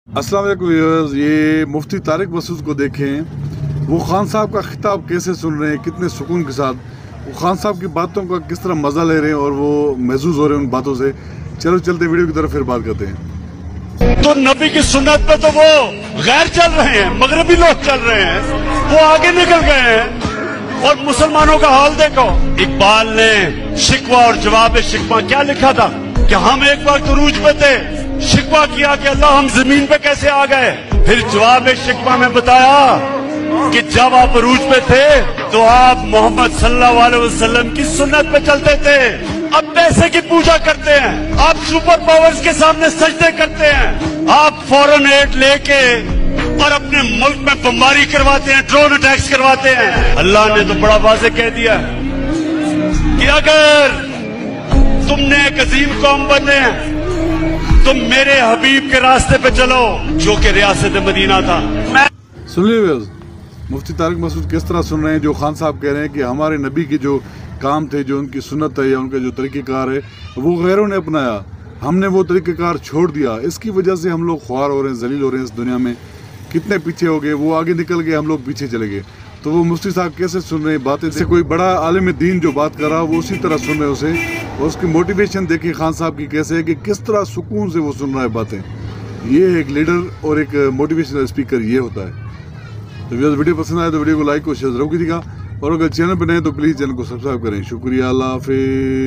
अस्सलाम वालेकुम व्यूअर्स, ये मुफ्ती तारिक मसूद को देखें। वो खान साहब का खिताब कैसे सुन रहे हैं, कितने सुकून के साथ वो खान साहब की बातों का किस तरह मज़ा ले रहे हैं और वो महसूस हो रहे हैं उन बातों से। चलो चलते वीडियो की तरफ फिर बात करते हैं। तो नबी की सुन्नत पे तो वो गैर चल रहे हैं, मगरबी लोग चल रहे हैं, वो आगे निकल गए हैं। और मुसलमानों का हाल देखो। इकबाल ने शिकवा और जवाब शिकवा क्या लिखा था कि हम एक वक्त उरूज पे थे, शिकवा किया कि अल्लाह हम जमीन पे कैसे आ गए। फिर जवाब शिकवा में बताया कि जब आप अरूज पे थे तो आप मोहम्मद सल्लल्लाहु अलैहि वसल्लम की सुन्नत पे चलते थे। अब पैसे की पूजा करते हैं, आप सुपर पावर्स के सामने सजदे करते हैं, आप फॉरेन एड लेके और अपने मुल्क में बमबारी करवाते हैं, ड्रोन अटैक्स करवाते हैं। अल्लाह ने तो बड़ा वाज़ेह कह दिया कि अगर तुमने एक अजीम कौम बने तुम मेरे हबीब के रास्ते पे चलो जो कि रियासत मदीना था। सुन लीजिए मुफ्ती तारिक मसूद किस तरह सुन रहे हैं जो खान साहब कह रहे हैं कि हमारे नबी के जो काम थे, जो उनकी सुन्नत है या उनका जो तरीक़ेकार है वो गैरों ने अपनाया, हमने वो तरीक़ेकार छोड़ दिया। इसकी वजह से हम लोग ख्वार हो रहे हैं, जलील हो रहे हैं, इस दुनिया में कितने पीछे हो गए। वो आगे निकल गए, हम लोग पीछे चले गए। तो वो मुफ्ती साहब कैसे सुन रहे हैं बातें, जैसे कोई बड़ा आलिम दीन जो बात कर रहा वो उसी तरह सुन रहे उसे। और उसकी मोटिवेशन देखिए खान साहब की कैसे है कि किस तरह सुकून से वो सुन रहा है बातें। ये एक लीडर और एक मोटिवेशनल स्पीकर ये होता है। तो वीडियो पसंद आए तो वीडियो को लाइक और शेयर जरूर कीजिएगा, और अगर चैनल पर नए तो प्लीज़ चैनल को सब्सक्राइब करें। शुक्रिया, अल्लाह हाफिज़।